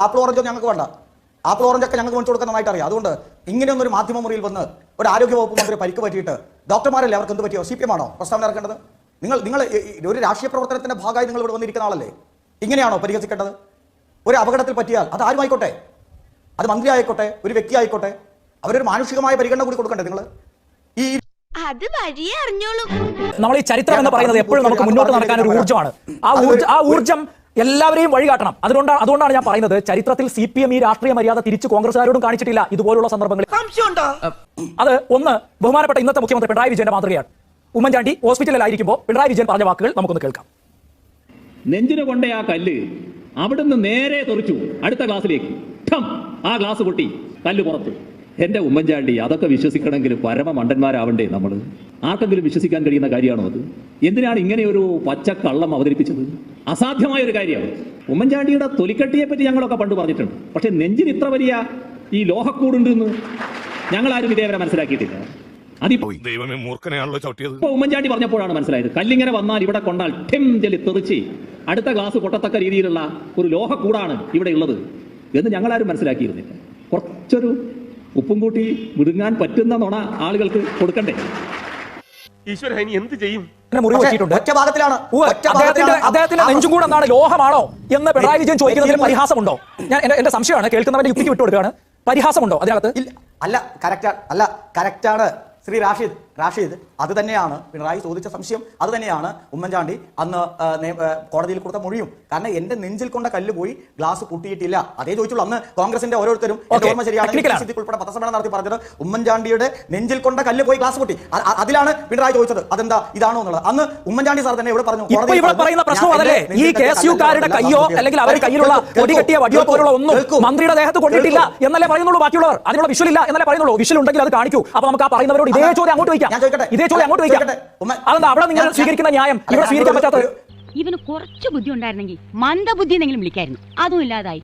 Apple ഓറഞ്ചോ ഞങ്ങൾക്ക് വേണ്ട. Apple ഓറഞ്ചൊക്കെ ഞങ്ങൾക്ക് മേടിച്ചു കൊടുക്കാൻ നന്നായിട്ട് അറിയാം. അതുകൊണ്ട് ഇങ്ങനെയൊന്നൊരു മാധ്യമ മുറിയിൽ വന്ന് ഒരു ആരോഗ്യവകുപ്പ് മന്ത്രി പരിക്ക് പറ്റിയിട്ട് ഡോക്ടർമാരല്ലേ അവർക്ക് എന്ത് പറ്റിയോ? CPM ആണോ പ്രസ്താവന ഇറക്കേണ്ടത്? നിങ്ങൾ ഒരു രാഷ്ട്രീയ പ്രവർത്തനത്തിന്റെ ഭാഗമായി നിങ്ങൾ ഇവിടെ വന്നിരിക്കുന്ന ആളല്ലേ? ഇങ്ങനെയാണോ പരിഹസിക്കേണ്ടത്? ഒരു അപകടത്തിൽ പറ്റിയാൽ അത് ആരും ആയിക്കോട്ടെ, അത് മന്ത്രി ആയിക്കോട്ടെ, ഒരു വ്യക്തി ആയിക്കോട്ടെ, അവരൊരു മാനുഷികമായ പരിഗണന കൂടി കൊടുക്കണ്ടേ നിങ്ങൾ? ഈ അത് വഴിയേ അറിഞ്ഞോളൂ. നമ്മൾ ഈ ചരിത്രം എന്ന് പറയുന്നത് എപ്പോഴും നമുക്ക് മുന്നോട്ട് നടക്കാൻ ഒരു ഊർജ്ജമാണ്. ആ ഊർജ്ജം എല്ലാവരെയും വഴികാട്ടണം. അതുകൊണ്ടാണ് ഞാൻ പറയുന്നത്, ചരിത്രത്തിൽ CPM ഈ രാഷ്ട്രീയ മര്യാദ തിരിച്ച് കോൺഗ്രസ്സുകാരോടും കാണിച്ചിട്ടില്ല ഇതുപോലുള്ള സന്ദർഭങ്ങളിൽ. അത് ഒന്ന്, ബഹുമാനപ്പെട്ട ഇന്നത്തെ മുഖ്യമന്ത്രി പിണറായി വിജയന്റെ മാതൃകയാണ്. ഉമ്മൻചാണ്ടി ഹോസ്പിറ്റലിലായിരിക്കുമ്പോൾ പിണറായി വിജയൻ പറഞ്ഞ വാക്കുകൾ നമുക്കൊന്ന് കേൾക്കാം. നെഞ്ചിന് കൊണ്ട ആ കല്ല് അവിടുന്ന് നേരെ തെറിച്ചു അടുത്ത ഗ്ലാസ്സിലേക്ക്. ആ ഗ്ലാസ് പൊട്ടി, കല്ല് പുറത്ത്. എന്റെ ഉമ്മൻചാണ്ടി, അതൊക്കെ വിശ്വസിക്കണമെങ്കിൽ പരമ മണ്ടന്മാരാവണ്ടേ നമ്മൾ? ആർക്കെങ്കിലും വിശ്വസിക്കാൻ കഴിയുന്ന കാര്യമാണോ അത്? എന്തിനാണ് ഇങ്ങനെ ഒരു പച്ചക്കള്ളം അവതരിപ്പിച്ചത്? അസാധ്യമായ ഒരു കാര്യമാണ്. ഉമ്മൻചാണ്ടിയുടെ തൊലിക്കട്ടിയെ പറ്റി ഞങ്ങളൊക്കെ പണ്ട് പറഞ്ഞിട്ടുണ്ട്. പക്ഷെ നെഞ്ചിന് ഇത്ര വലിയ ഈ ലോഹക്കൂടുണ്ടെന്ന് ഞങ്ങൾ ആരും ഇതേവരെ മനസ്സിലാക്കിയിട്ടില്ല. ഇപ്പൊ ഉമ്മൻചാണ്ടി പറഞ്ഞപ്പോഴാണ് മനസ്സിലായത്. കല്ലിങ്ങനെ വന്നാൽ ഇവിടെ കൊണ്ടാൽ ഠെം ജലി തെറിച്ച് അടുത്ത ഗ്ലാസ് പൊട്ടത്തക്ക രീതിയിലുള്ള ഒരു ലോഹക്കൂടാണ് ഇവിടെ ഉള്ളത് എന്ന് ഞങ്ങളാരും മനസ്സിലാക്കിയിരുന്നില്ല. കുറച്ചൊരു ഉപ്പും കൂട്ടി വിടുങ്ങാൻ പറ്റുന്ന നുണ ആളുകൾക്ക് കൊടുക്കണ്ടേ? ഈശ്വര, ഇനി എന്ത് ചെയ്യും? അദ്ദേഹത്തിന്റെ നെഞ്ചും കൂടെ എന്താണ്, ലോഹമാണോ എന്ന് പിണറായി വിജയൻ ചോദിക്കുന്നതിൽ പരിഹാസമുണ്ടോ? ഞാൻ എന്റെ സംശയമാണ്, കേൾക്കുന്നവന്റെ യുക്തിക്ക് വിട്ടുകൊടുക്കുകയാണ്. പരിഹാസമുണ്ടോ അതിനകത്ത്? അല്ല, കറക്റ്റാണ് ശ്രീ റാഷിദ്. അത് തന്നെയാണ് പിണറായി ചോദിച്ച സംശയം. അത് തന്നെയാണ് ഉമ്മൻചാണ്ടി അന്ന് കോടതിയിൽ കൊടുത്ത മൊഴിയും. കാരണം എന്റെ നെഞ്ചിൽ കൊണ്ട കല്ല് പോയി ഗ്ലാസ് പൊട്ടിയിട്ടില്ല, അതേ ചോദിച്ചുള്ളൂ. അന്ന് കോൺഗ്രസിന്റെ ഓരോരുത്തരും ഓർമ്മ ശരിയാണ് ഉൾപ്പെടെ പത്രസമ്മേളനം നടത്തി പറഞ്ഞത് ഉമ്മൻചാണ്ടിയുടെ നെഞ്ചിൽ കൊണ്ട കല്ല് പോയി ഗ്ലാസ് പൊട്ടി. അതിലാണ് പിണറായി ചോദിച്ചത് അതെന്താ ഇതാണോ എന്നുള്ളത്. അന്ന് ഉമ്മൻചാണ്ടി സാർ തന്നെ ഇവിടെ പറഞ്ഞു. ഇവിടെ പറയുന്ന പ്രശ്നം അതല്ലേ, ഈ KSUക്കാരുടെ കയ്യോ അല്ലെങ്കിൽ അവരുടെ കയ്യിലുള്ള പൊടി കെട്ടിയ വടിയോ പോലുള്ള ഒന്നും മന്ത്രിയുടെ ദേഹത്ത് കൊണ്ടിട്ടില്ല എന്നല്ലേ പറയുന്നുള്ളൂ. ബാക്കിയുള്ളവർ അതിനുള്ള വിഷ്വൽ ഇല്ല എന്നല്ലേ പറയുന്നുള്ളൂ. വിഷ്വൽ ഉണ്ടെങ്കിൽ അത് കാണിക്കൂ. അപ്പൊ നമുക്ക് ആ പറയുന്നവരോട് ഇതേ ചോദ്യം അങ്ങോട്ട് വയ്ക്കാം. അതെന്താ അവിടെ നിങ്ങൾ സ്വീകരിക്കുന്ന ന്യായം ഇവിടെ സ്വീകരിക്കാൻ പറ്റാത്തത്? ഇവന് കുറച്ച് ബുദ്ധി ഉണ്ടായിരുന്നെങ്കിൽ മന്ദബുദ്ധി എന്നെങ്കിലും വിളിക്കായിരുന്നു. അതും ഇല്ലാതായി.